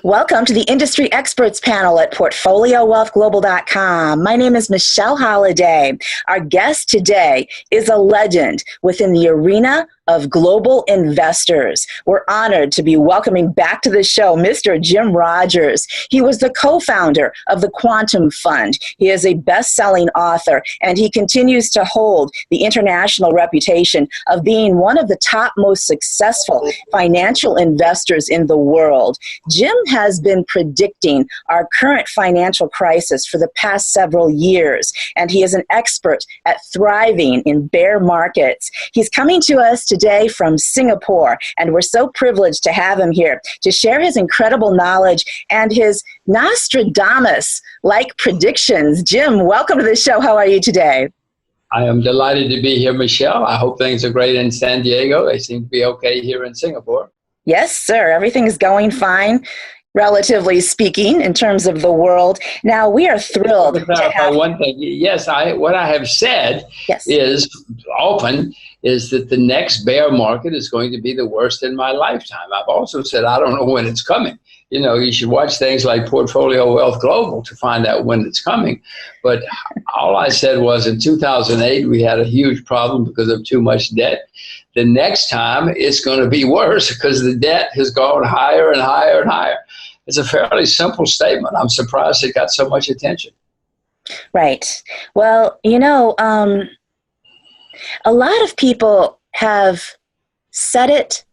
Welcome to the Industry Experts Panel at PortfolioWealthGlobal.com. My name is Michelle Holliday. Our guest today is a legend within the arena of global investors. We're honored to be welcoming back to the show Mr. Jim Rogers. He was the co-founder of the Quantum Fund. He is a best-selling author, and he continues to hold the international reputation of being one of the top most successful financial investors in the world. Jim has been predicting our current financial crisis for the past several years, and he is an expert at thriving in bear markets. He's coming to us today from Singapore, and we're so privileged to have him here to share his incredible knowledge and his Nostradamus-like predictions. Jim, welcome to the show. How are you today? I am delighted to be here, Michelle. I hope things are great in San Diego. They seem to be okay here in Singapore. Yes, sir. Everything is going fine, relatively speaking, in terms of the world. Now, we are thrilled to clarify one thing. Yes, what I have said is often is that the next bear market is going to be the worst in my lifetime. I've also said I don't know when it's coming. You know, you should watch things like Portfolio Wealth Global to find out when it's coming. But all I said was in 2008, we had a huge problem because of too much debt. The next time it's going to be worse because the debt has gone higher and higher and higher. It's a fairly simple statement. I'm surprised it got so much attention. Right. Well, you know, a lot of people have said it.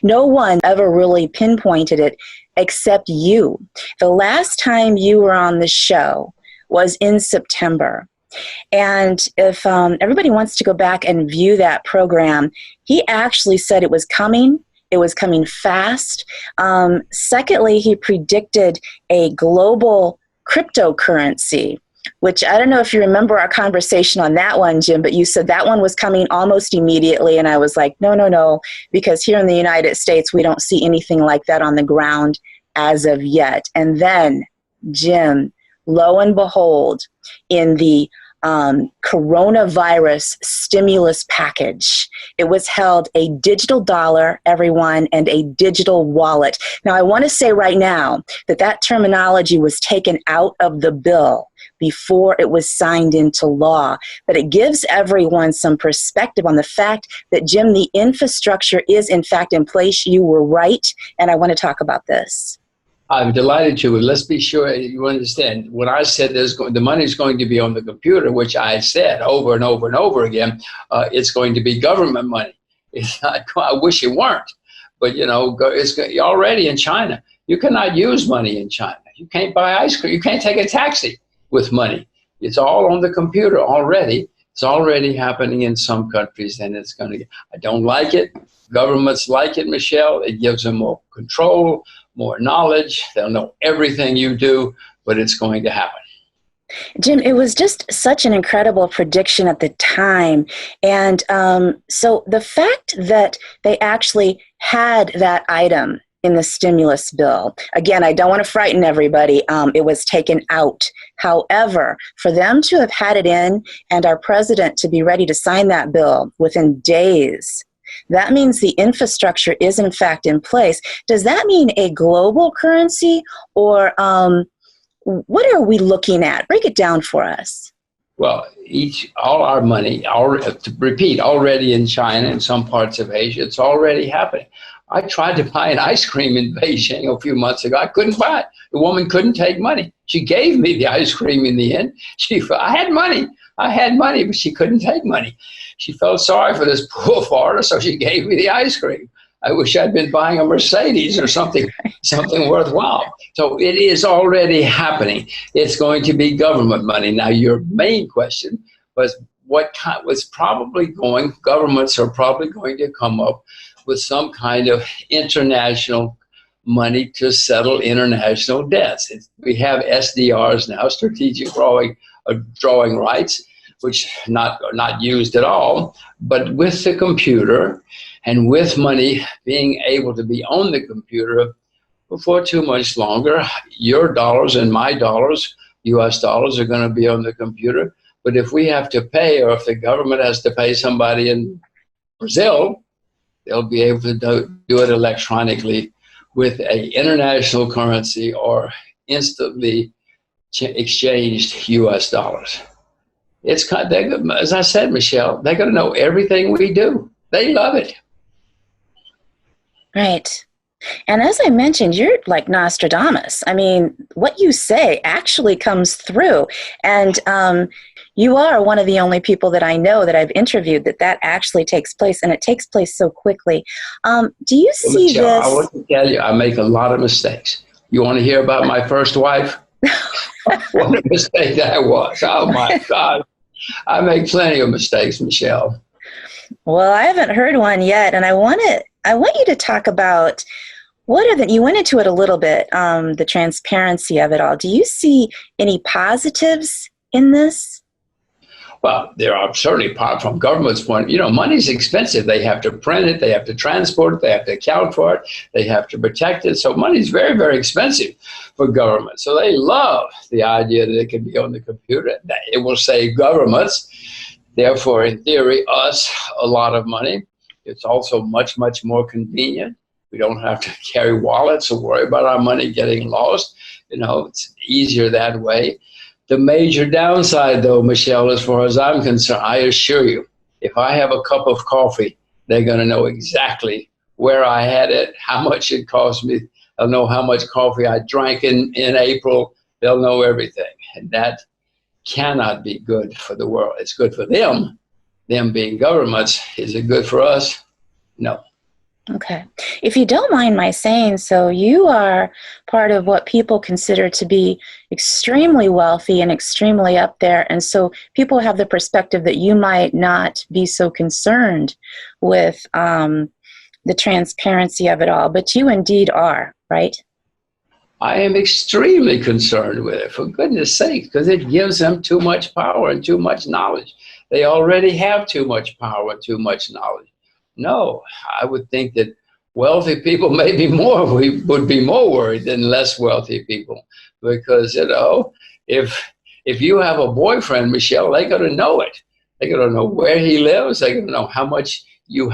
No one ever really pinpointed it except you. The last time you were on the show was in September. And if everybody wants to go back and view that program, he actually said it was coming. It was coming fast. Secondly, he predicted a global cryptocurrency, which I don't know if you remember our conversation on that one, Jim, but you said that one was coming almost immediately. And I was like, no, because here in the United States, we don't see anything like that on the ground as of yet. And then, Jim, lo and behold, in the coronavirus stimulus package, it was held a digital dollar, everyone, and a digital wallet. Now, I want to say right now that that terminology was taken out of the bill before it was signed into law, but it gives everyone some perspective on the fact that, Jim, the infrastructure is in fact in place. You were right, and I want to talk about this. I'm delighted to. Let's be sure you understand. When I said the money is going to be on the computer, which I said over and over and over again, it's going to be government money. It's not. I wish it weren't, but you know, it's already in China. You cannot use money in China. You can't buy ice cream. You can't take a taxi with money. It's all on the computer already. It's already happening in some countries, and it's going to. I don't like it. Governments like it, Michelle. It gives them more control, more knowledge. They'll know everything you do, but it's going to happen. Jim, it was just such an incredible prediction at the time. And so the fact that they actually had that item in the stimulus bill, again, I don't want to frighten everybody. It was taken out. However, for them to have had it in and our president to be ready to sign that bill within days, that means the infrastructure is in fact in place. Does that mean a global currency, or what are we looking at? Break it down for us. Well, all our money, to repeat, already in China and some parts of Asia, it's already happening. I tried to buy an ice cream in Beijing a few months ago. I couldn't buy it. The woman couldn't take money. She gave me the ice cream in the end. I had money, but she couldn't take money. She felt sorry for this poor foreigner, so she gave me the ice cream. I wish I'd been buying a Mercedes or something worthwhile. So it is already happening. It's going to be government money. Now, your main question was governments are probably going to come up with some kind of international money to settle international debts. We have SDRs now, strategic drawing rights, which not used at all, but with the computer and with money being able to be on the computer before too much longer, your dollars and my dollars, US dollars, are going to be on the computer. But if we have to pay, or if the government has to pay somebody in Brazil, they'll be able to do it electronically with a international currency or instantly exchanged U.S. dollars. It's kind of, as I said, Michelle, they're going to know everything we do. They love it. Right. And as I mentioned, you're like Nostradamus. I mean, what you say actually comes through. And you are one of the only people that I know that I've interviewed that actually takes place, and it takes place so quickly. Do you see Michelle, this? I want to tell you, I make a lot of mistakes. You want to hear about my first wife? What a mistake that was. Oh, my God. I make plenty of mistakes, Michelle. Well, I haven't heard one yet, and I want you to talk about you went into it a little bit, the transparency of it all. Do you see any positives in this? Well, there are certainly, from government's point, money's expensive. They have to print it, they have to transport it, they have to account for it, they have to protect it. So money's very, very expensive for government. So they love the idea that it can be on the computer. It will save governments, therefore, in theory, us a lot of money. It's also much, much more convenient. We don't have to carry wallets or worry about our money getting lost. It's easier that way. The major downside, though, Michelle, as far as I'm concerned, I assure you, if I have a cup of coffee, they're going to know exactly where I had it, how much it cost me. They'll know how much coffee I drank in April. They'll know everything. And that cannot be good for the world. It's good for them being governments. Is it good for us? No. Okay. If you don't mind my saying so, you are part of what people consider to be extremely wealthy and extremely up there. And so people have the perspective that you might not be so concerned with the transparency of it all, but you indeed are, right? I am extremely concerned with it, for goodness sake, because it gives them too much power and too much knowledge. They already have too much power and too much knowledge. No, I would think that wealthy people would be more worried than less wealthy people, because if you have a boyfriend, Michelle, they're going to know it. They're going to know where he lives. They're going to know how much you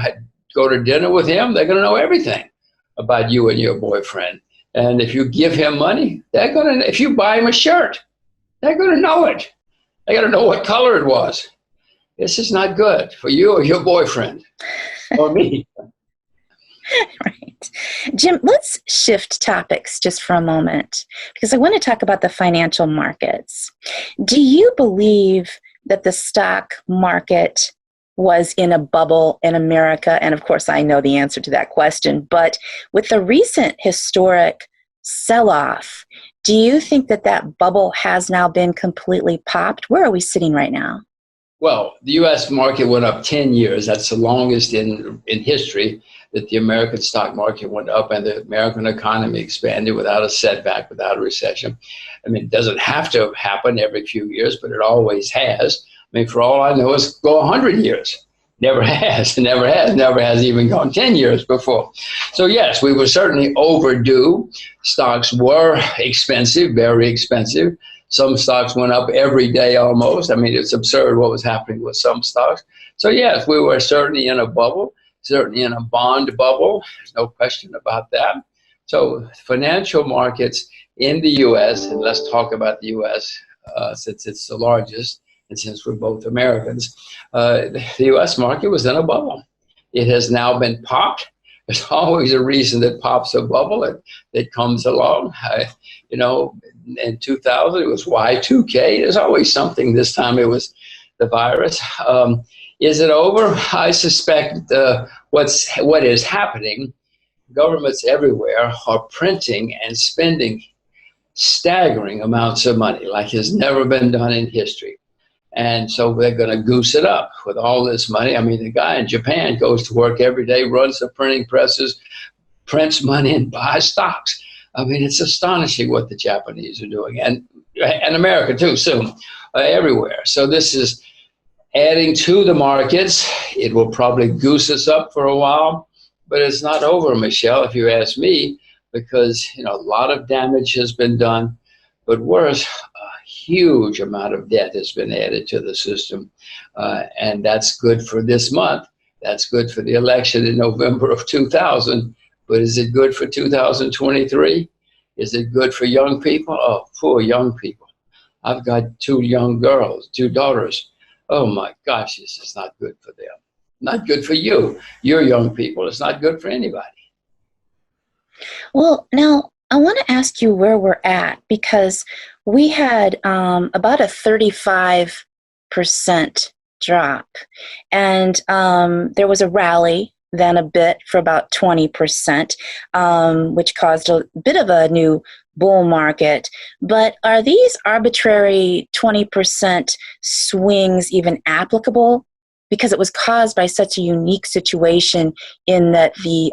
go to dinner with him. They're going to know everything about you and your boyfriend. And if you give him money, if you buy him a shirt, they're going to know it. They're going to know what color it was. This is not good for you or your boyfriend. Or me. Right. Jim, let's shift topics just for a moment, because I want to talk about the financial markets. Do you believe that the stock market was in a bubble in America? And of course, I know the answer to that question, but with the recent historic sell-off, do you think that bubble has now been completely popped? Where are we sitting right now? Well, the U.S. market went up 10 years. That's the longest in history that the American stock market went up and the American economy expanded without a setback, without a recession. I mean, it doesn't have to happen every few years, but it always has. I mean, for all I know, it's go 100 years. Never has, never has even gone 10 years before. So yes, we were certainly overdue. Stocks were expensive, very expensive. Some stocks went up every day almost. I mean, it's absurd what was happening with some stocks. So yes, we were certainly in a bubble, certainly in a bond bubble. There's no question about that. So financial markets in the U.S., and let's talk about the U.S. Since it's the largest, and since we're both Americans, the U.S. market was in a bubble. It has now been popped. There's always a reason that pops a bubble that comes along. In 2000, it was Y2K. There's always something. This time it was the virus. Is it over? I suspect what is happening, governments everywhere are printing and spending staggering amounts of money like has never been done in history. And so they're going to goose it up with all this money. I mean, the guy in Japan goes to work every day, runs the printing presses, prints money, and buys stocks. I mean, it's astonishing what the Japanese are doing, and America too, soon, everywhere. So this is adding to the markets. It will probably goose us up for a while, but it's not over, Michelle, if you ask me, because a lot of damage has been done, but worse, a huge amount of debt has been added to the system, and that's good for this month. That's good for the election in November of 2000. But is it good for 2023? Is it good for young people? Oh, poor young people. I've got two young girls, two daughters. Oh my gosh, this is not good for them. Not good for you. You're young people. It's not good for anybody. Well, now I want to ask you where we're at, because we had about a 35% drop, and there was a rally then a bit for about 20%, which caused a bit of a new bull market. But are these arbitrary 20% swings even applicable? Because it was caused by such a unique situation in that the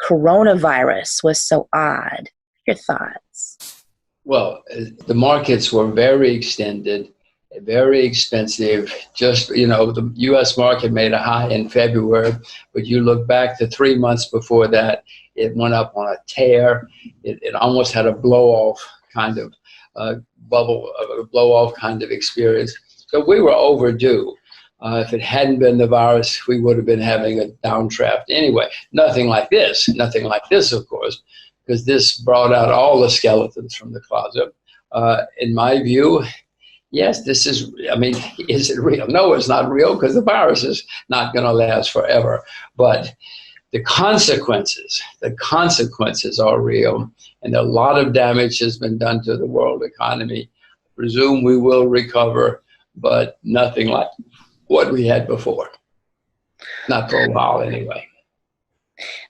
coronavirus was so odd. Your thoughts? Well, the markets were very extended, very expensive. Just, the U.S. market made a high in February, but you look back to 3 months before that, it went up on a tear. It almost had a blow-off kind of bubble, a blow-off kind of experience. So we were overdue. If it hadn't been the virus, we would have been having a downdraft anyway. Nothing like this, of course, because this brought out all the skeletons from the closet. In my view, yes, is it real? No, it's not real, because the virus is not going to last forever. But the consequences are real, and a lot of damage has been done to the world economy. I presume we will recover, but nothing like what we had before. Not for a while, anyway.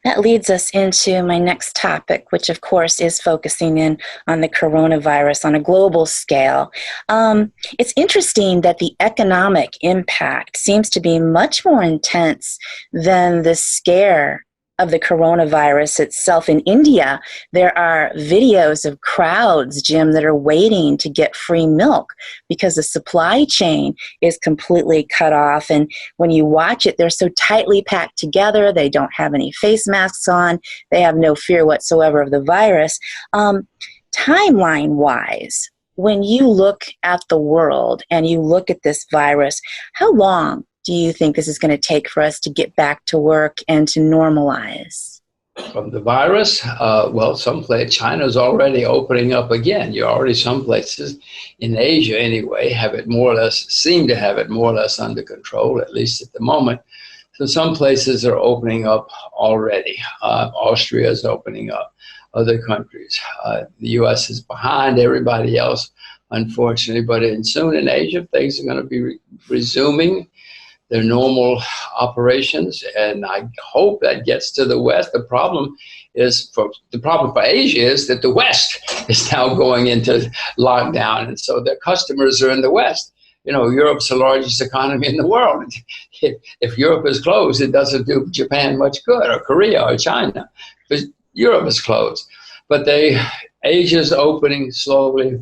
That leads us into my next topic, which of course is focusing in on the coronavirus on a global scale. It's interesting that the economic impact seems to be much more intense than the scare of the coronavirus itself. In India, there are videos of crowds, Jim, that are waiting to get free milk because the supply chain is completely cut off. And when you watch it, they're so tightly packed together. They don't have any face masks on. They have no fear whatsoever of the virus. Timeline-wise, when you look at the world and you look at this virus, how long do you think this is going to take for us to get back to work and to normalize? From the virus, China's already opening up again. You already, some places in Asia anyway, seem to have it more or less under control, at least at the moment. So some places are opening up already. Austria is opening up, other countries. The U.S. is behind everybody else, unfortunately, but soon in Asia, things are going to be resuming their normal operations, and I hope that gets to the West. The problem for Asia is that the West is now going into lockdown, and so their customers are in the West. Europe's the largest economy in the world. If Europe is closed, it doesn't do Japan much good, or Korea, or China, because Europe is closed. But Asia's opening slowly.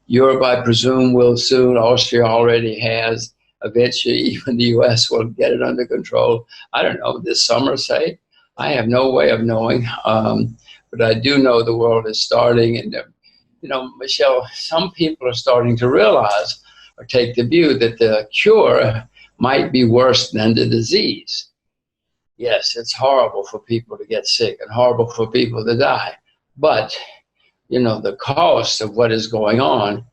Europe, I presume, will soon. Austria already has. Eventually, even the U.S. will get it under control. I don't know, this summer, say. I have no way of knowing. But I do know the world is starting. And, Michelle, some people are starting to realize or take the view that the cure might be worse than the disease. Yes, it's horrible for people to get sick and horrible for people to die. But, the cost of what is going on,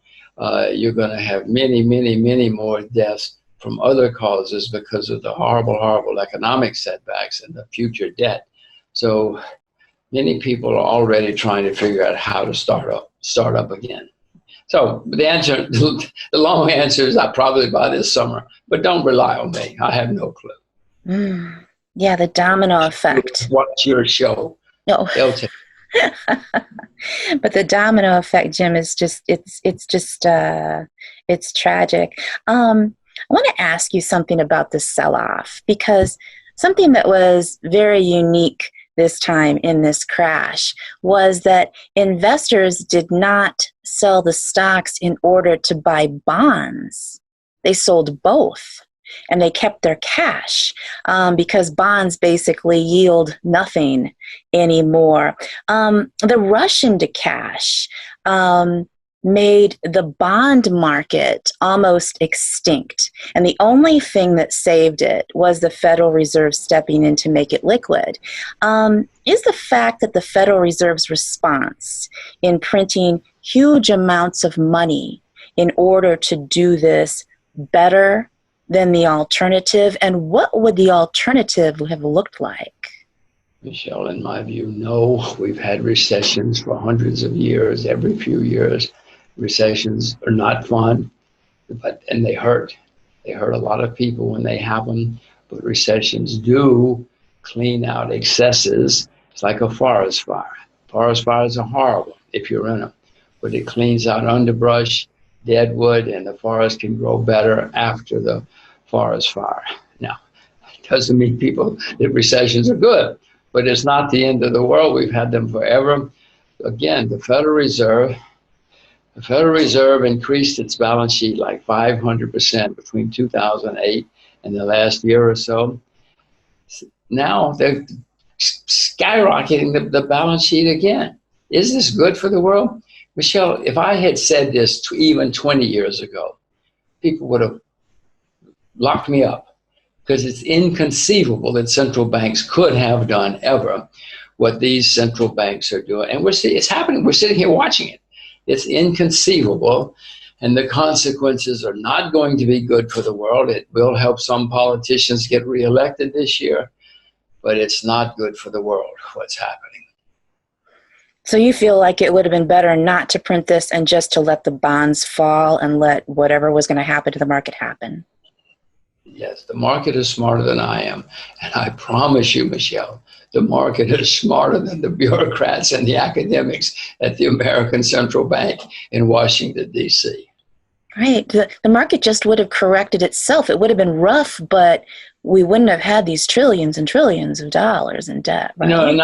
you're going to have many, many, many more deaths from other causes because of the horrible, horrible economic setbacks and the future debt. So many people are already trying to figure out how to start up again. So the long answer is probably by this summer, but don't rely on me. I have no clue. Yeah, the domino effect. Watch your show. No. They'll tell you. But the domino effect, Jim, is it's tragic. I want to ask you something about the sell-off, because something that was very unique this time in this crash was that investors did not sell the stocks in order to buy bonds. They sold both. And they kept their cash because bonds basically yield nothing anymore. The rush into cash, made the bond market almost extinct. And the only thing that saved it was the Federal Reserve stepping in to make it liquid. Is the fact that the Federal Reserve's response in printing huge amounts of money in order to do this better than the alternative? And what would the alternative have looked like? Michelle, in my view, no. We've had recessions for hundreds of years, every few years. Recessions are not fun, and they hurt. They hurt a lot of people when they happen, but recessions do clean out excesses. It's like a forest fire. Forest fires are horrible if you're in them, but it cleans out underbrush, dead wood, and the forest can grow better after the forest fire. Now, it doesn't mean that recessions are good, but it's not the end of the world. We've had them forever. Again, the Federal Reserve increased its balance sheet like 500% between 2008 and the last year or so. Now they're skyrocketing the balance sheet again. Is this good for the world? Michelle, if I had said this even 20 years ago, people would have locked me up, because it's inconceivable that central banks could have done ever what these central banks are doing. And it's happening. We're sitting here watching it. It's inconceivable, and the consequences are not going to be good for the world. It will help some politicians get reelected this year, but it's not good for the world, what's happening. So you feel like it would have been better not to print this and just to let the bonds fall and let whatever was going to happen to the market happen? Yes, the market is smarter than I am. And I promise you, Michelle, the market is smarter than the bureaucrats and the academics at the American Central Bank in Washington, D.C. Right. The market just would have corrected itself. It would have been rough, but we wouldn't have had these trillions and trillions of dollars in debt. Right? After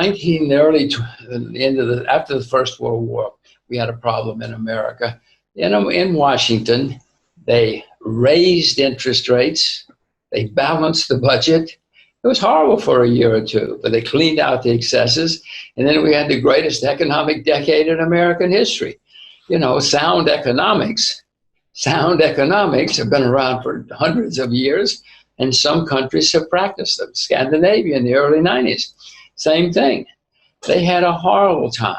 the First World War, we had a problem in America. In Washington, they raised interest rates. They balanced the budget. It was horrible for a year or two, but they cleaned out the excesses. And then we had the greatest economic decade in American history. Sound economics have been around for hundreds of years, and some countries have practiced them. Scandinavia in the early 90s, same thing. They had a horrible time.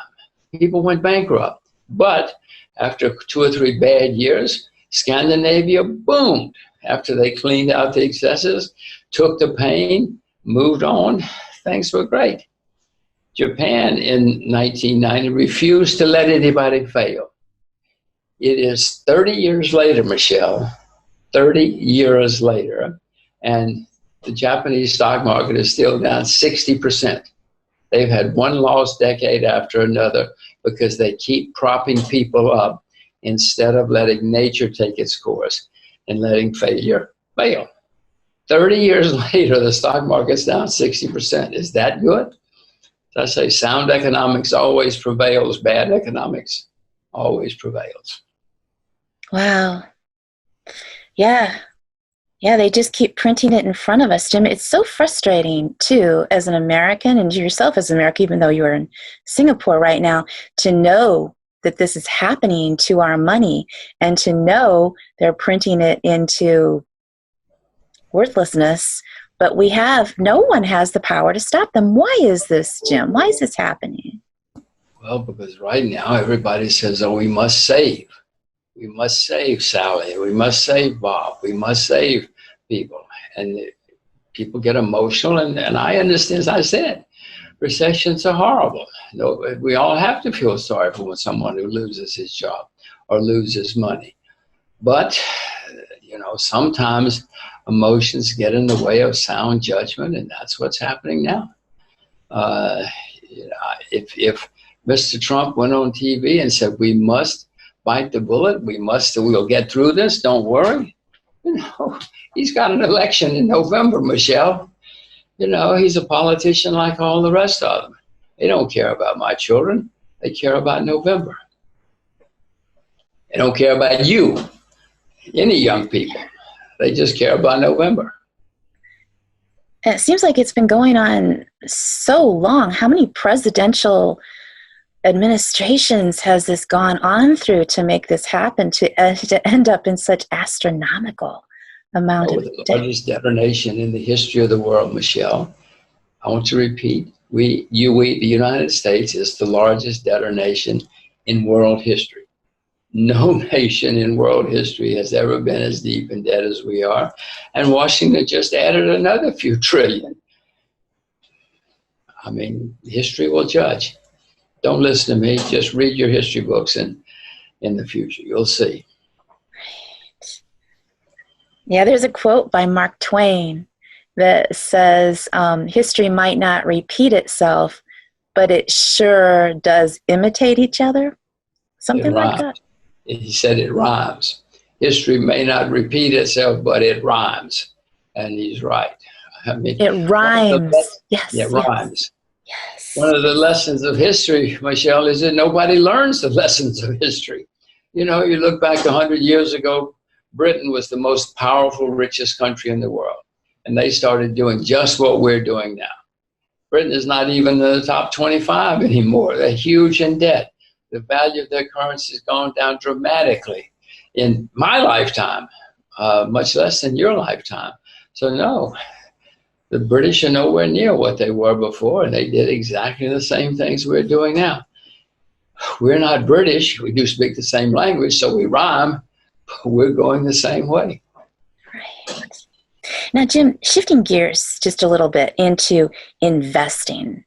People went bankrupt. But after 2 or 3 bad years, Scandinavia boomed after they cleaned out the excesses, took the pain, moved on. Things were great. Japan in 1990 refused to let anybody fail. It is 30 years later, Michelle, 30 years later, and the Japanese stock market is still down 60%. They've had one lost decade after another because they keep propping people up instead of letting nature take its course and letting failure fail. 30 years later, the stock market's down 60%. Is that good? As I say, sound economics always prevails. Bad economics always prevails. Wow. Yeah. Yeah, they just keep printing it in front of us, Jim. It's so frustrating, too, as an American, and yourself as an American, even though you're in Singapore right now, to know that this is happening to our money and to know they're printing it into worthlessness, but no one has the power to stop them. Why is this, Jim? Why is this happening? Well, because right now everybody says, oh, we must save. We must save Sally. We must save Bob. We must save people. And people get emotional, and I understand, as I said, recessions are horrible. We all have to feel sorry for someone who loses his job or loses money. But, sometimes emotions get in the way of sound judgment, and that's what's happening now. If Mr. Trump went on TV and said, we must bite the bullet, we'll get through this, don't worry. He's got an election in November, Michelle. He's a politician like all the rest of them. They don't care about my children. They care about November. They don't care about you, any young people. They just care about November. And it seems like it's been going on so long. How many presidential administrations has this gone on through to make this happen, to end up in such astronomical amount Oh, of the debt? largest detonation in the history of the world, Michelle. I want to repeat, the United States is the largest debtor nation in world history. No nation in world history has ever been as deep in debt as we are. And Washington just added another few trillion. I mean, history will judge. Don't listen to me. Just read your history books, and in the future, you'll see. Yeah, there's a quote by Mark Twain that says, history might not repeat itself, but it sure does imitate each other. It Something like rhymes. that. He said it rhymes. History may not repeat itself, but it rhymes. And he's right. I mean, It rhymes. Yes. it rhymes. Yes. One of the lessons of history, Michelle, is that nobody learns the lessons of history. You know, you look back 100 years ago, Britain was the most powerful, richest country in the world. And they started doing just what we're doing now. Britain is not even in the top 25 anymore. They're huge in debt. The value of their currency has gone down dramatically in my lifetime, much less than your lifetime. So no, the British are nowhere near what they were before, and they did exactly the same things we're doing now. We're not British. We do speak the same language, so we rhyme. But we're going the same way. Right. Now, Jim, shifting gears just a little bit into investing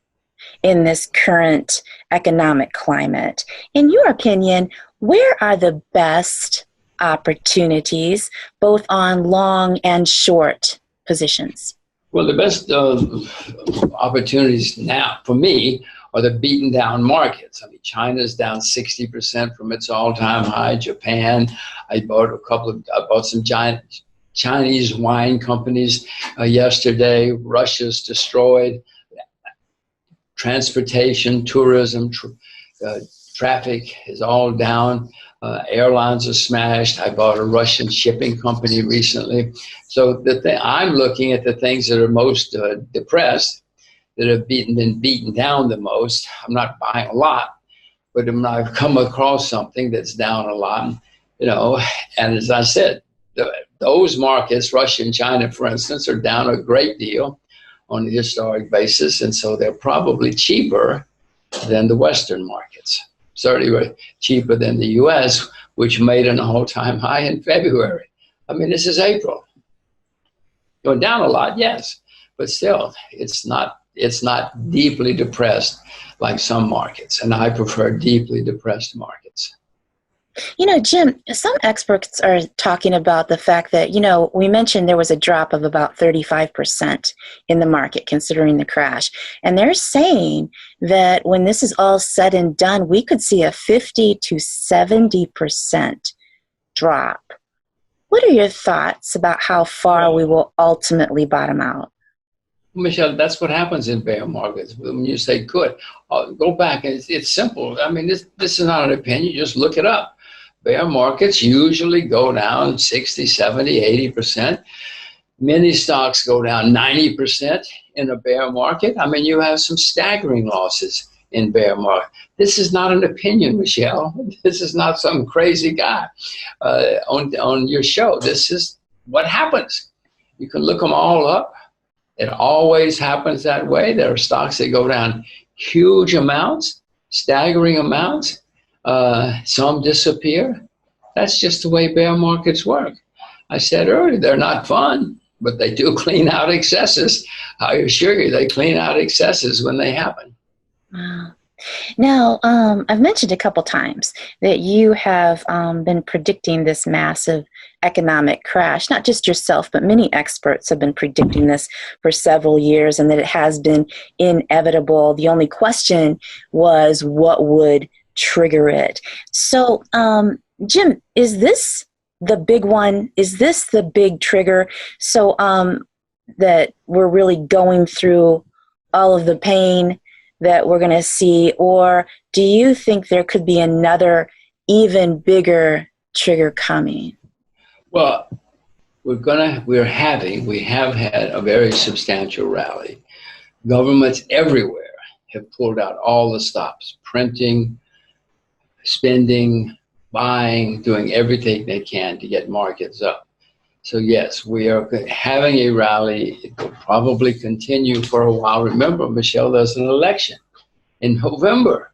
in this current economic climate. In your opinion, where are the best opportunities, both on long and short positions? Well, the best opportunities now for me are the beaten down markets. I mean, China's down 60% from its all-time high. Japan, I bought some giant Chinese wine companies yesterday. Russia's destroyed. Transportation, tourism, traffic is all down. Airlines are smashed. I bought a Russian shipping company recently. So I'm looking at the things that are most depressed, that have been beaten down the most. I'm not buying a lot, but when I've come across something that's down a lot, you know, and as I said, those markets, Russia and China, for instance, are down a great deal on a historic basis, and so they're probably cheaper than the Western markets. Certainly cheaper than the U.S., which made an all-time high in February. I mean, this is April. Going down a lot, yes, but still, it's not deeply depressed like some markets, and I prefer deeply depressed markets. You know, Jim, some experts are talking about the fact that, you know, we mentioned there was a drop of about 35% in the market considering the crash. And they're saying that when this is all said and done, we could see a 50 to 70% drop. What are your thoughts about how far we will ultimately bottom out? Michelle, that's what happens in bear markets. When you say good, go back. It's simple. I mean, this is not an opinion. You just look it up. Bear markets usually go down 60, 70, 80%. Many stocks go down 90% in a bear market. I mean, you have some staggering losses in bear market. This is not an opinion, Michelle. This is not some crazy guy on your show. This is what happens. You can look them all up. It always happens that way. There are stocks that go down huge amounts, staggering amounts. Some disappear. That's just the way bear markets work. I said earlier, they're not fun, but they do clean out excesses. I assure you, they clean out excesses when they happen. Wow. Now, I've mentioned a couple times that you have been predicting this massive economic crash. Not just yourself, but many experts have been predicting this for several years, and that it has been inevitable. The only question was what would trigger it. So, Jim, is this the big one? Is this the big trigger? So that we're really going through all of the pain that we're going to see, or do you think there could be another even bigger trigger coming? Well, we have had a very substantial rally. Governments everywhere have pulled out all the stops, printing, spending, buying, doing everything they can to get markets up. So yes, we are having a rally. It will probably continue for a while. Remember, Michelle, there's an election in November.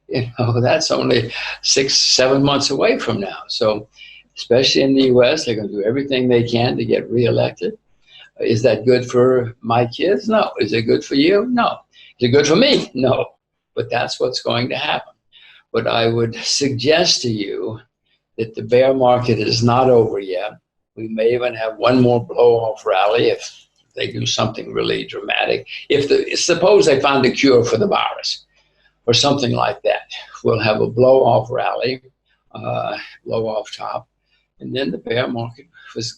That's only 6-7 months away from now. So especially in the US, they're going to do everything they can to get reelected. Is that good for my kids? No. Is it good for you? No. Is it good for me? No. But that's what's going to happen. But I would suggest to you that the bear market is not over yet. We may even have one more blow-off rally if they do something really dramatic. Suppose they find a cure for the virus or something like that. We'll have a blow-off rally, blow-off top, and then the bear market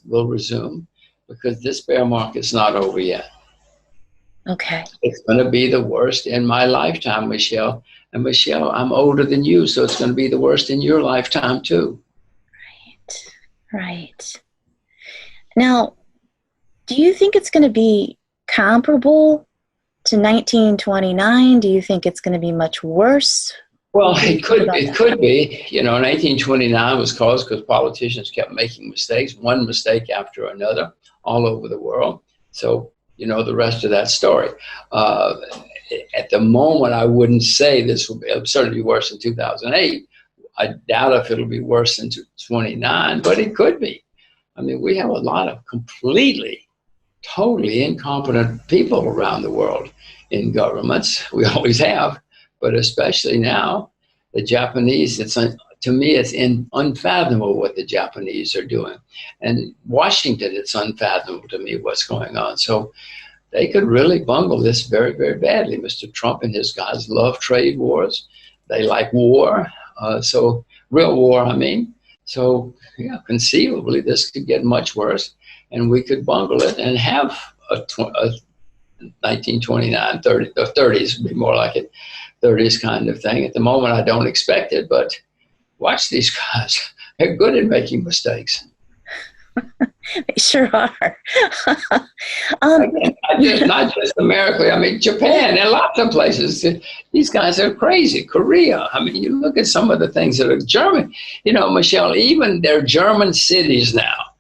will resume, because this bear market's not over yet. Okay. It's going to be the worst in my lifetime, Michelle. And Michelle, I'm older than you, so it's going to be the worst in your lifetime too. Right. Now, do you think it's going to be comparable to 1929? Do you think it's going to be much worse? Well, it could be. 1929 was caused because politicians kept making mistakes, one mistake after another, all over the world. So, the rest of that story. At the moment, I wouldn't say this will certainly be worse than 2008. I doubt if it'll be worse than 29, but it could be. I mean, we have a lot of totally incompetent people around the world in governments. We always have, but especially now, the Japanese, to me, it's unfathomable what the Japanese are doing. And Washington, it's unfathomable to me what's going on. So they could really bungle this very, very badly. Mr. Trump and his guys love trade wars. They like war. So real war, I mean. So yeah, conceivably, this could get much worse, and we could bungle it and have a 1929, 30, the 30s would be more like it, 30s kind of thing. At the moment, I don't expect it, but watch these guys. They're good at making mistakes. They sure are. Not just America. I mean, Japan and lots of places. These guys are crazy. Korea. I mean, you look at some of the things that are German. Michelle, even there are German cities now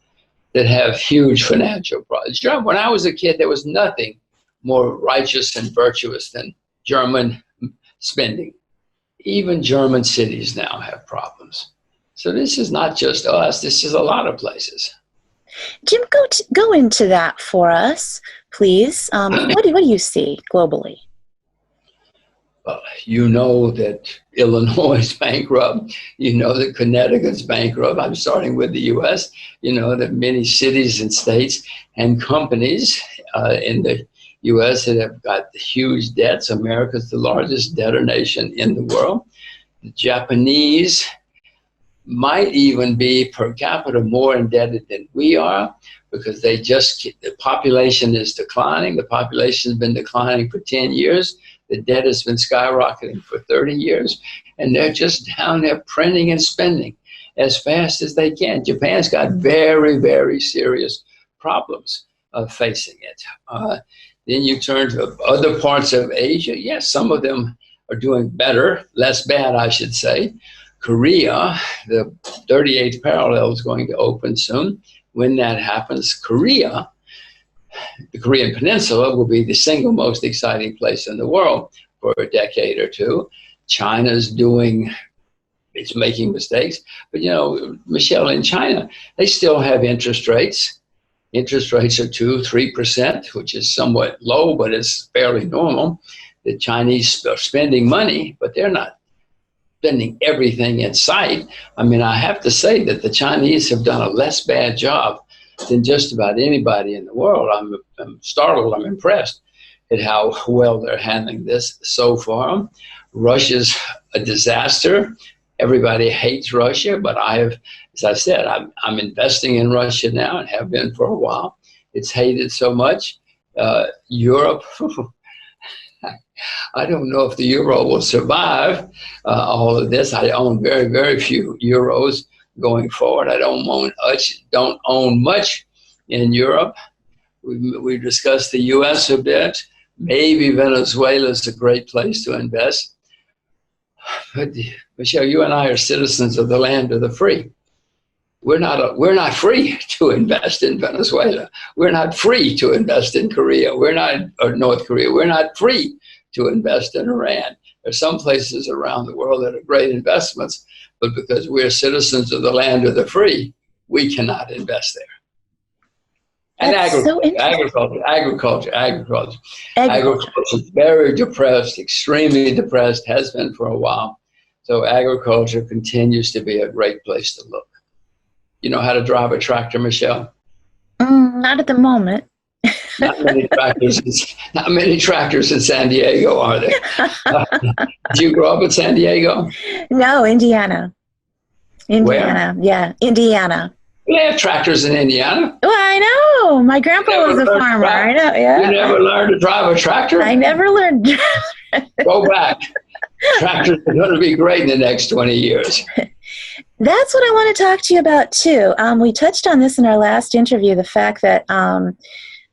that have huge financial problems. When I was a kid, there was nothing more righteous and virtuous than German spending. Even German cities now have problems. So this is not just us. This is a lot of places. Jim, go into that for us, please. What do you see globally? Well, you know that Illinois is bankrupt. You know that Connecticut's bankrupt. I'm starting with the U.S. You know that many cities and states and companies in the U.S. that have got huge debts. America's the largest debtor nation in the world. The Japanese might even be per capita more indebted than we are, because the population is declining. The population has been declining for 10 years. The debt has been skyrocketing for 30 years. And they're just down there printing and spending as fast as they can. Japan's got very, very serious problems facing it. Then you turn to other parts of Asia. Yes, some of them are doing better, less bad, I should say. Korea, the 38th parallel is going to open soon. When that happens, the Korean Peninsula will be the single most exciting place in the world for a decade or two. China's it's making mistakes. But, Michelle, in China, they still have interest rates. Interest rates are 2-3%, which is somewhat low, but it's fairly normal. The Chinese are spending money, but they're not spending everything in sight. I mean, I have to say that the Chinese have done a less bad job than just about anybody in the world. I'm startled, I'm impressed at how well they're handling this so far. Russia's a disaster. Everybody hates Russia, but as I said, I'm investing in Russia now and have been for a while. It's hated so much. Europe, I don't know if the euro will survive all of this. I own very, very few euros going forward. I don't own much in Europe. We discussed the U.S. a bit. Maybe Venezuela is a great place to invest. But Michelle, you and I are citizens of the land of the free. We're not free to invest in Venezuela. We're not free to invest in Korea. Or North Korea. We're not free to invest in Iran. There's some places around the world that are great investments, but because we're citizens of the land of the free, we cannot invest there. And agriculture is very depressed, extremely depressed, has been for a while. So agriculture continues to be a great place to look. You know how to drive a tractor, Michelle? Not at the moment. Not many tractors in San Diego, are there? Did you grow up in San Diego? No, Indiana. Where? Yeah, Indiana. We have tractors in Indiana. Well, I know. My grandpa was a farmer. I know. Yeah. You never learned to drive a tractor? I never learned. Go back. Tractors are going to be great in the next 20 years. That's what I want to talk to you about, too. We touched on this in our last interview, the fact that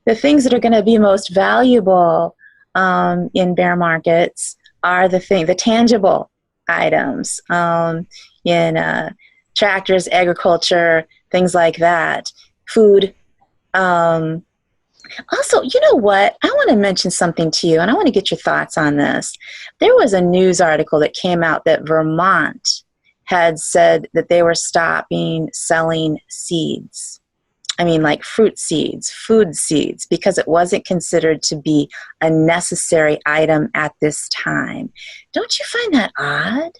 the things that are going to be most valuable in bear markets are the tangible items in tractors, agriculture, things like that, food. Also, you know what? I want to mention something to you, and I want to get your thoughts on this. There was a news article that came out that Vermont had said that they were stopping selling seeds. I mean, like fruit seeds, food seeds, because it wasn't considered to be a necessary item at this time. Don't you find that odd?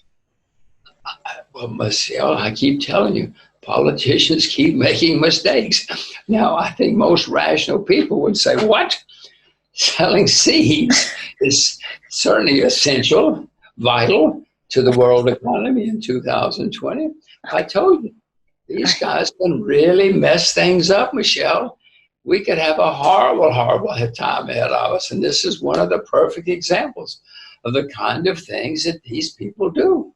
Well, Michelle, I keep telling you, politicians keep making mistakes. Now, I think most rational people would say, what? Selling seeds is certainly essential, vital to the world economy in 2020. I told you, these guys can really mess things up, Michelle. We could have a horrible, horrible time ahead of us. And this is one of the perfect examples of the kind of things that these people do.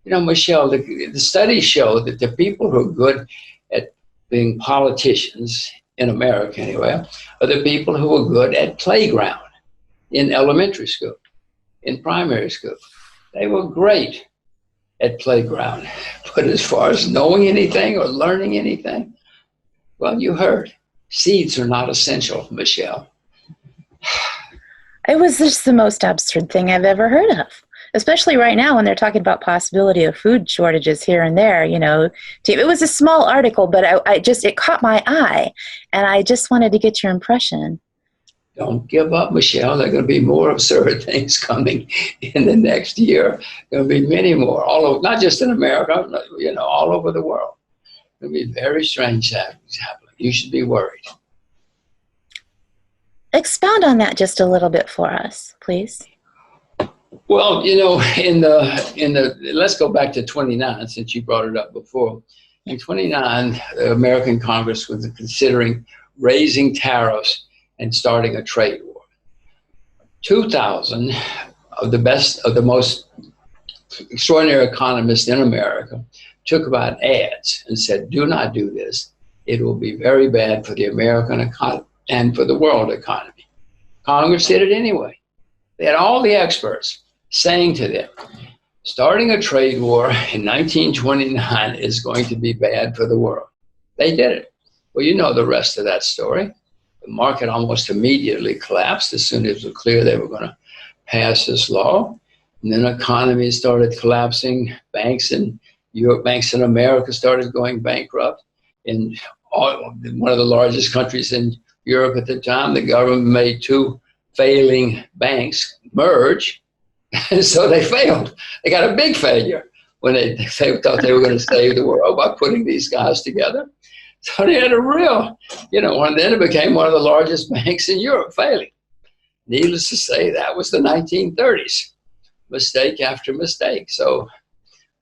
You know, Michelle, the studies show that the people who are good at being politicians, in America anyway, are the people who are good at playground in elementary school, in primary school. They were great at playground. But as far as knowing anything or learning anything, well, you heard, seeds are not essential, Michelle. It was just the most absurd thing I've ever heard of. Especially right now when they're talking about possibility of food shortages here and there, you know. It was a small article, but it caught my eye, and I just wanted to get your impression. Don't give up, Michelle. There are going to be more absurd things coming in the next year. There will be many more, all over, not just in America, you know, all over the world. There will be very strange things happening. You should be worried. Expound on that just a little bit for us, please. Well, you know, let's go back to 29, since you brought it up before. In 29, the American Congress was considering raising tariffs and starting a trade war. 2,000 of the most extraordinary economists in America took about ads and said, do not do this. It will be very bad for the American economy and for the world economy. Congress did it anyway. They had all the experts saying to them, starting a trade war in 1929 is going to be bad for the world. They did it. Well, you know the rest of that story. The market almost immediately collapsed as soon as it was clear they were going to pass this law. And then economies started collapsing. Banks in Europe, banks in America started going bankrupt. In one of the largest countries in Europe at the time, the government made two failing banks merge. And so they failed. They got a big failure when they thought they were going to save the world by putting these guys together. So they had a real, and then it became one of the largest banks in Europe failing. Needless to say, that was the 1930s. Mistake after mistake. So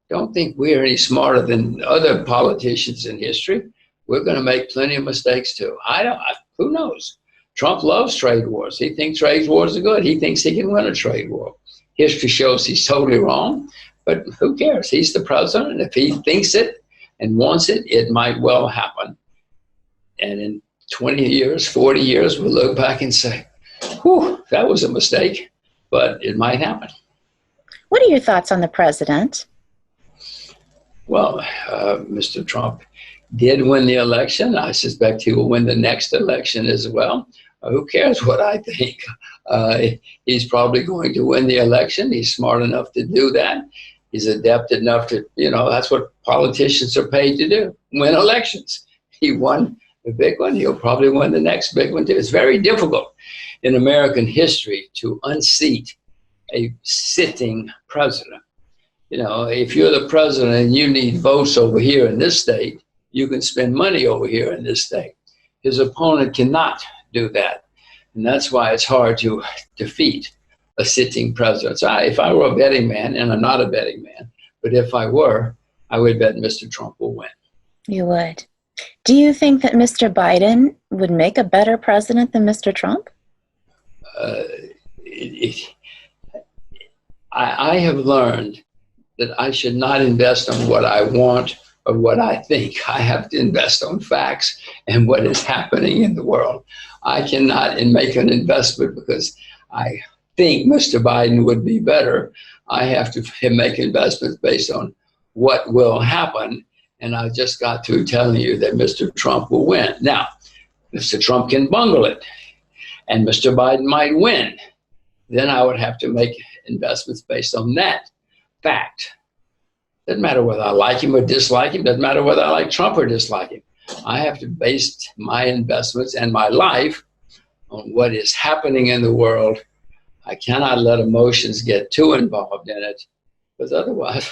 don't think we're any smarter than other politicians in history. We're going to make plenty of mistakes too. Who knows? Trump loves trade wars. He thinks trade wars are good. He thinks he can win a trade war. History shows he's totally wrong, but who cares? He's the president, and if he thinks it and wants it, it might well happen. And in 20 years, 40 years, we'll look back and say, Whew, that was a mistake, but it might happen. What are your thoughts on the president? Well, Mr. Trump did win the election. I suspect he will win the next election as well. Who cares what I think? He's probably going to win the election. He's smart enough to do that. He's adept enough to, that's what politicians are paid to do, win elections. He won the big one. He'll probably win the next big one too. It's very difficult in American history to unseat a sitting president. If you're the president and you need votes over here in this state, you can spend money over here in this state. His opponent cannot do that. And that's why it's hard to defeat a sitting president. So if I were a betting man, and I'm not a betting man, but if I were, I would bet Mr. Trump will win. You would. Do you think that Mr. Biden would make a better president than Mr. Trump? I have learned that I should not invest on what I want or what I think. I have to invest on facts and what is happening in the world. I cannot make an investment because I think Mr. Biden would be better. I have to make investments based on what will happen. And I just got through telling you that Mr. Trump will win. Now, Mr. Trump can bungle it and Mr. Biden might win. Then I would have to make investments based on that fact. Doesn't matter whether I like him or dislike him. Doesn't matter whether I like Trump or dislike him. I have to base my investments and my life on what is happening in the world. I cannot let emotions get too involved in it, because otherwise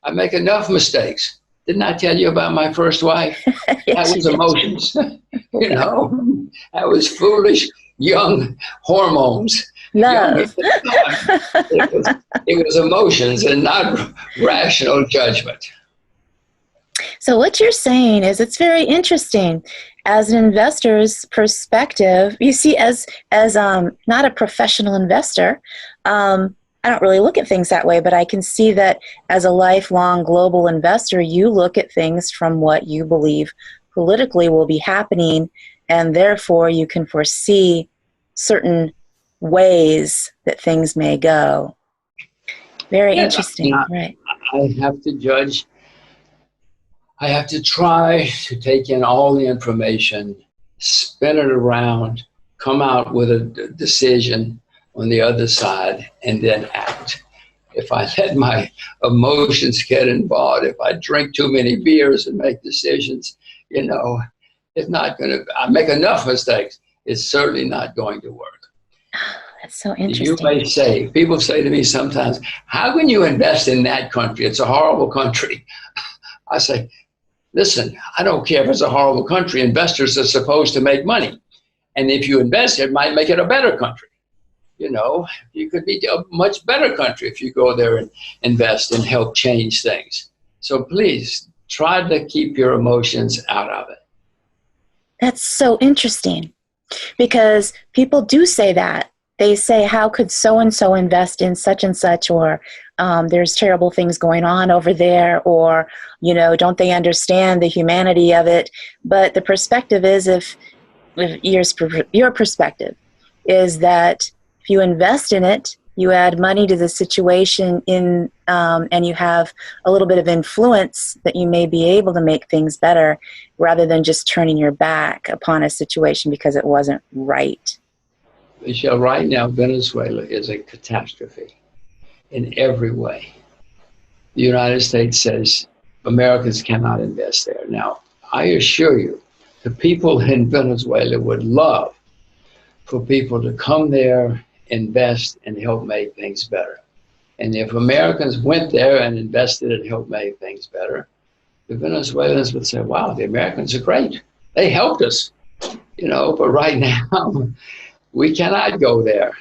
I make enough mistakes. Didn't I tell you about my first wife? Yes, that was emotions. That was foolish, young hormones. Love. It was emotions and not rational judgment. So what you're saying is it's very interesting. As an investor's perspective, you see, as not a professional investor, I don't really look at things that way, but I can see that as a lifelong global investor, you look at things from what you believe politically will be happening, and therefore you can foresee certain ways that things may go. Very interesting, right? I have to judge. I have to try to take in all the information, spin it around, come out with a decision on the other side, and then act. If I let my emotions get involved, if I drink too many beers and make decisions, it's not going to, I make enough mistakes. It's certainly not going to work. That's so interesting. You may say, people say to me sometimes, how can you invest in that country? It's a horrible country. I say, listen, I don't care if it's a horrible country. Investors are supposed to make money. And if you invest, it might make it a better country. You could be a much better country if you go there and invest and help change things. So please try to keep your emotions out of it. That's so interesting, because people do say that. They say, how could so-and-so invest in such and such, or there's terrible things going on over there, or, don't they understand the humanity of it? But the perspective is, if your perspective is that if you invest in it, you add money to the situation and you have a little bit of influence, that you may be able to make things better rather than just turning your back upon a situation because it wasn't right. Michelle, right now, Venezuela is a catastrophe in every way. The United States says Americans cannot invest there. Now, I assure you, the people in Venezuela would love for people to come there, invest, and help make things better. And if Americans went there and invested and helped make things better, the Venezuelans would say, wow, the Americans are great. They helped us, but right now, we cannot go there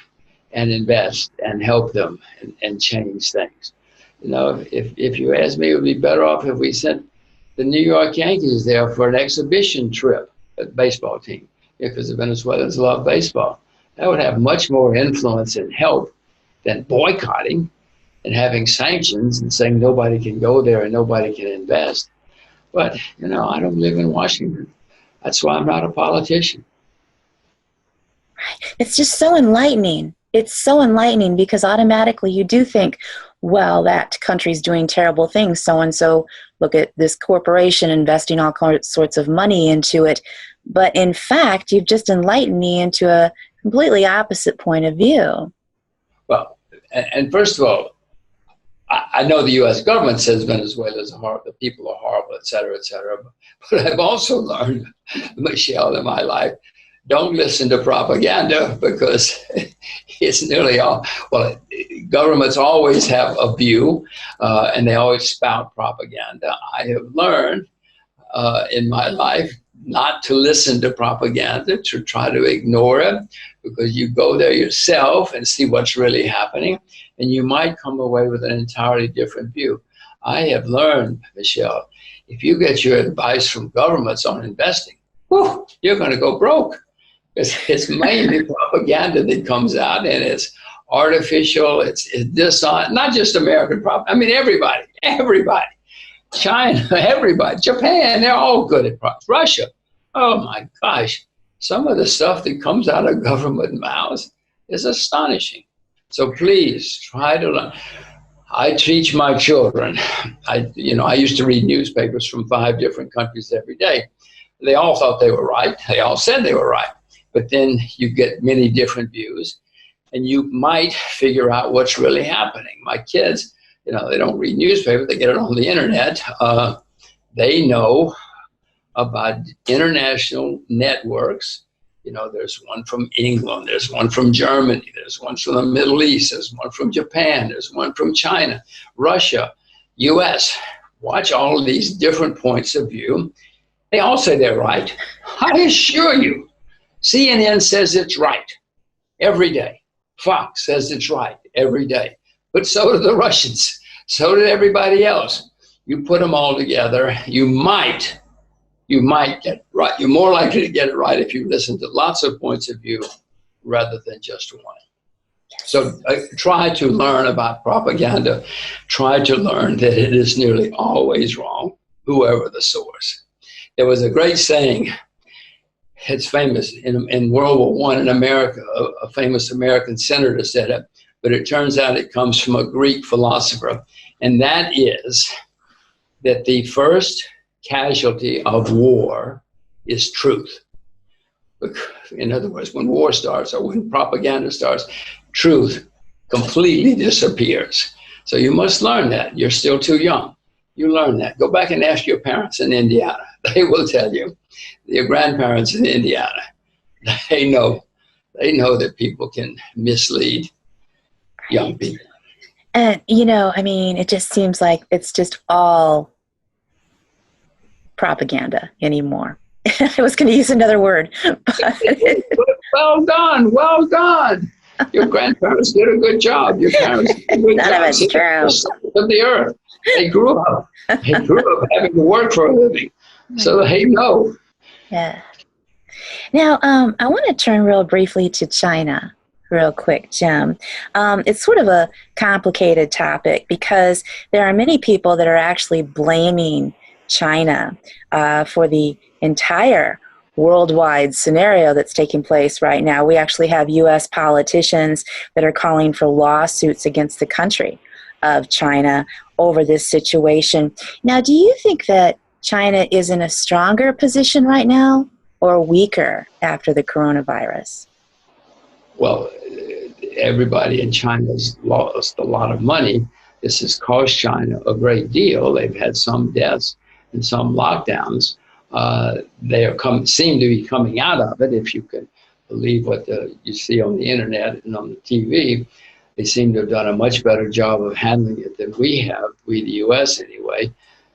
and invest and help them and change things. If you ask me, it would be better off if we sent the New York Yankees there for an exhibition trip, a baseball team, because the Venezuelans love baseball. That would have much more influence and help than boycotting and having sanctions and saying nobody can go there and nobody can invest. But, I don't live in Washington. That's why I'm not a politician. It's just so enlightening. It's so enlightening because automatically you do think, well, that country's doing terrible things. So and so, look at this corporation investing all sorts of money into it. But in fact, you've just enlightened me into a completely opposite point of view. Well, and first of all, I know the U.S. government says Venezuela is horrible, the people are horrible, et cetera, et cetera. But I've also learned, Michelle, in my life, don't listen to propaganda because it's nearly all, well, governments always have a view and they always spout propaganda. I have learned in my life not to listen to propaganda, to try to ignore it, because you go there yourself and see what's really happening, and you might come away with an entirely different view. I have learned, Michelle, if you get your advice from governments on investing, whew, you're going to go broke. It's mainly propaganda that comes out, and it's artificial, it's dishonest, not just American propaganda. I mean, everybody. China, everybody, Japan, they're all good at propaganda. Russia, oh my gosh, some of the stuff that comes out of government mouths is astonishing. So please try to learn. I teach my children. I used to read newspapers from 5 different countries every day. They all thought they were right. They all said they were right. But then you get many different views, and you might figure out what's really happening. My kids, they don't read newspapers. They get it on the internet. They know about international networks. There's one from England. There's one from Germany. There's one from the Middle East. There's one from Japan. There's one from China, Russia, U.S. Watch all of these different points of view. They all say they're right. I assure you, CNN says it's right every day. Fox says it's right every day. But so do the Russians. So did everybody else. You put them all together, you might get it right. You're more likely to get it right if you listen to lots of points of view rather than just one. So try to learn about propaganda. Try to learn that it is nearly always wrong, whoever the source. There was a great saying, it's famous, in World War I in America, a famous American senator said it, but it turns out it comes from a Greek philosopher, and that is that the first casualty of war is truth. In other words, when war starts or when propaganda starts, truth completely disappears. So you must learn that. You're still too young. You learn that. Go back and ask your parents in Indiana. They will tell you. Your grandparents in Indiana, they know that people can mislead young people. And, it just seems like it's just all propaganda anymore. I was going to use another word. Well done. Your grandparents did a good job. Your parents did a good job. None of it's true. Of the earth. They grew up having to work for a living. So they know. Yeah. Now, I want to turn real briefly to China real quick, Jim. It's sort of a complicated topic because there are many people that are actually blaming China for the entire worldwide scenario that's taking place right now. We actually have U.S. politicians that are calling for lawsuits against the country of China over this situation. Now, do you think that China is in a stronger position right now or weaker after the coronavirus? Well, everybody in China has lost a lot of money. This has cost China a great deal. They've had some deaths and some lockdowns. They seem to be coming out of it, if you can believe what you see on the internet and on the TV. They seem to have done a much better job of handling it than we have, we the U.S. anyway.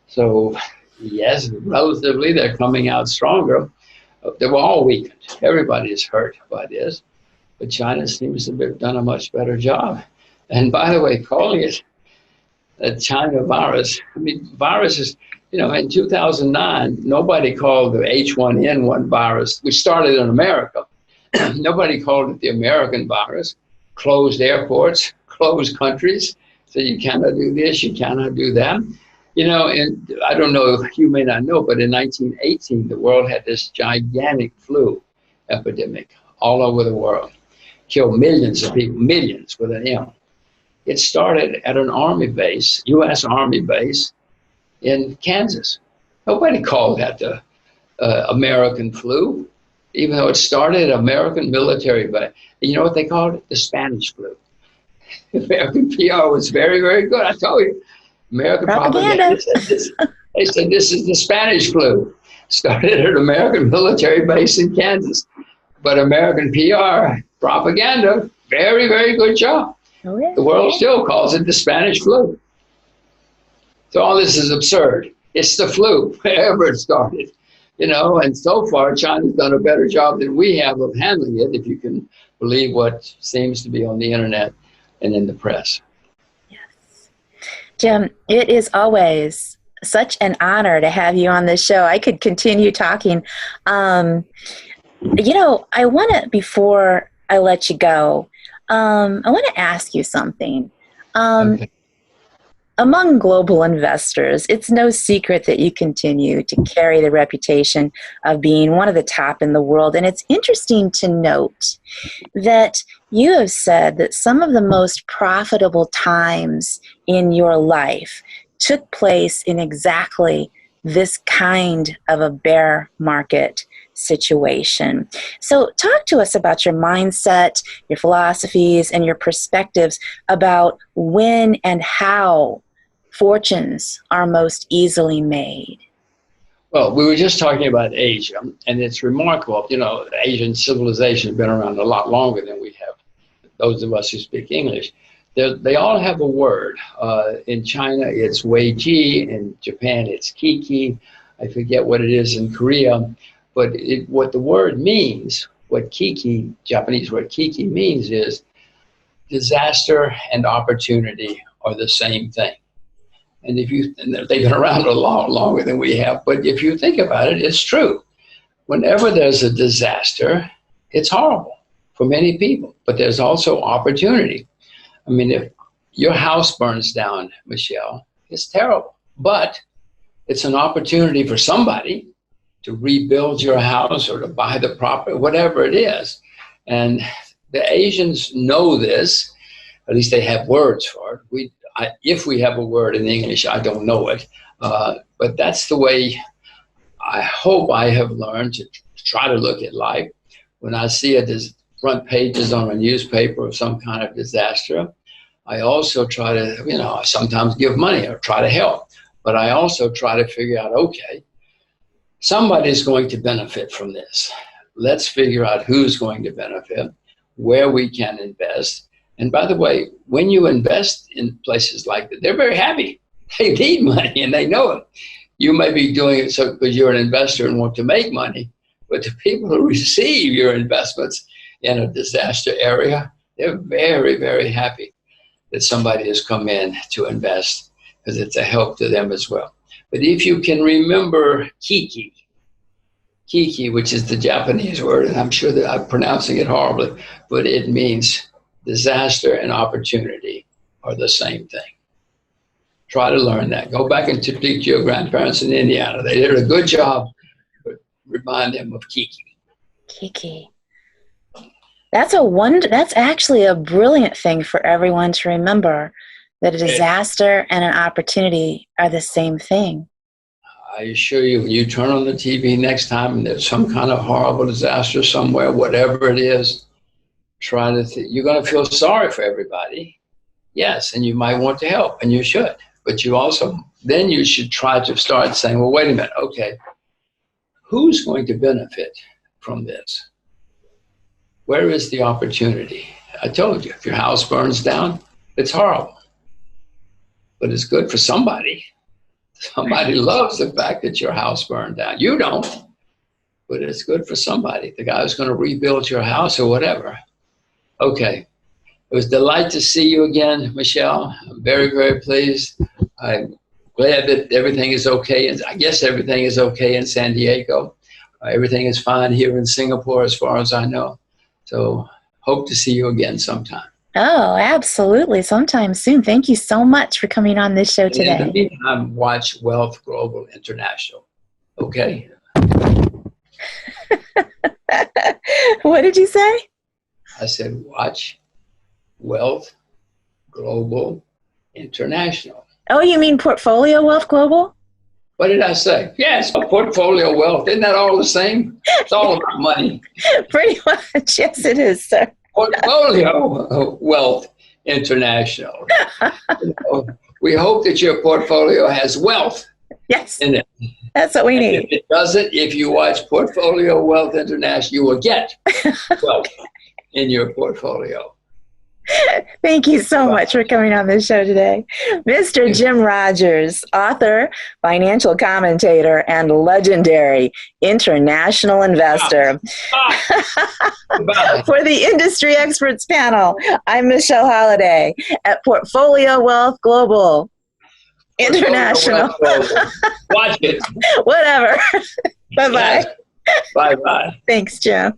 So, yes, relatively, they're coming out stronger. They were all weakened. Everybody is hurt by this. But China seems to have done a much better job. And by the way, calling it a China virus, viruses, in 2009, nobody called the H1N1 virus, which started in America. Nobody called it the American virus. Closed airports, closed countries. So you cannot do this, you cannot do that. And I don't know, you may not know, but in 1918, the world had this gigantic flu epidemic. all over the world, killed millions of people, millions with an M. It started at an Army base, U.S. Army base in Kansas. Nobody called that the American flu, even though it started at American military base. You know what they called it? The Spanish flu. American PR was very, very good. I told you. American propaganda. They said this is the Spanish flu. Started at an American military base in Kansas. But American PR propaganda, very, very good job. Oh, yeah. The world still calls it the Spanish flu. So all this is absurd. It's the flu, wherever it started. And so far, China's done a better job than we have of handling it, if you can believe what seems to be on the internet and in the press. Yes. Jim, it is always such an honor to have you on this show. I could continue talking. I want to, before I let you go, I want to ask you something. Okay. Among global investors, it's no secret that you continue to carry the reputation of being one of the top in the world. And it's interesting to note that you have said that some of the most profitable times in your life took place in exactly this kind of a bear market situation. So talk to us about your mindset, your philosophies, and your perspectives about when and how fortunes are most easily made. Well, we were just talking about Asia, and it's remarkable. Asian civilization has been around a lot longer than we have, those of us who speak English. They all have a word. In China, it's Weiji. In Japan, it's Kiki. I forget what it is in Korea. But what the word means, what Kiki, Japanese word Kiki means, is disaster and opportunity are the same thing. And they've been around a lot longer than we have, but if you think about it, it's true. Whenever there's a disaster, it's horrible for many people, but there's also opportunity. I mean, if your house burns down, Michelle, it's terrible, but it's an opportunity for somebody to rebuild your house or to buy the property, whatever it is. And the Asians know this, at least they have words for it. If we have a word in English, I don't know it, but that's the way I hope I have learned to try to look at life. When I see front pages on a newspaper of some kind of disaster, I also try to, sometimes give money or try to help, but I also try to figure out, okay, somebody's going to benefit from this. Let's figure out who's going to benefit, where we can invest. And by the way, when you invest in places like that, they're very happy. They need money and they know it. You may be doing it so because you're an investor and want to make money, but the people who receive your investments in a disaster area, they're very, very happy that somebody has come in to invest because it's a help to them as well. But if you can remember Kiki, which is the Japanese word, and I'm sure that I'm pronouncing it horribly, but it means disaster and opportunity are the same thing. Try to learn that. Go back and speak to your grandparents in Indiana. They did a good job, but remind them of Kiki. Kiki. That's actually a brilliant thing for everyone to remember, that a disaster and an opportunity are the same thing. I assure you, when you turn on the TV next time and there's some kind of horrible disaster somewhere, whatever it is, try to you're going to feel sorry for everybody. Yes, and you might want to help, and you should. But then you should try to start saying, well, wait a minute, okay, who's going to benefit from this? Where is the opportunity? I told you, if your house burns down, it's horrible. But it's good for somebody. Somebody loves the fact that your house burned down. You don't, but it's good for somebody. The guy who's going to rebuild your house or whatever. Okay. It was a delight to see you again, Michelle. I'm very, very pleased. I'm glad that everything is okay. And I guess everything is okay in San Diego. Everything is fine here in Singapore as far as I know. So hope to see you again sometime. Oh, absolutely. Sometime soon. Thank you so much for coming on this show today. In the meantime, watch Wealth Global International. Okay? What did you say? I said, watch Wealth Global International. Oh, you mean Portfolio Wealth Global? What did I say? Yes, portfolio wealth. Isn't that all the same? It's all about money. Pretty much. Yes, it is, sir. Portfolio Wealth International. We hope that your portfolio has wealth Yes, in it. that's what we If need. it doesn't, if you watch Portfolio Wealth International, you will get wealth in your portfolio. Thank you so much for coming on the show today. Mr. Jim Rogers, author, financial commentator, and legendary international investor. Goodbye. For the Industry Experts panel, I'm Michelle Holliday at Portfolio Wealth Global International. Portfolio Wealth Global. Watch it. Whatever. Bye-bye. Yes. Bye-bye. Thanks, Jim.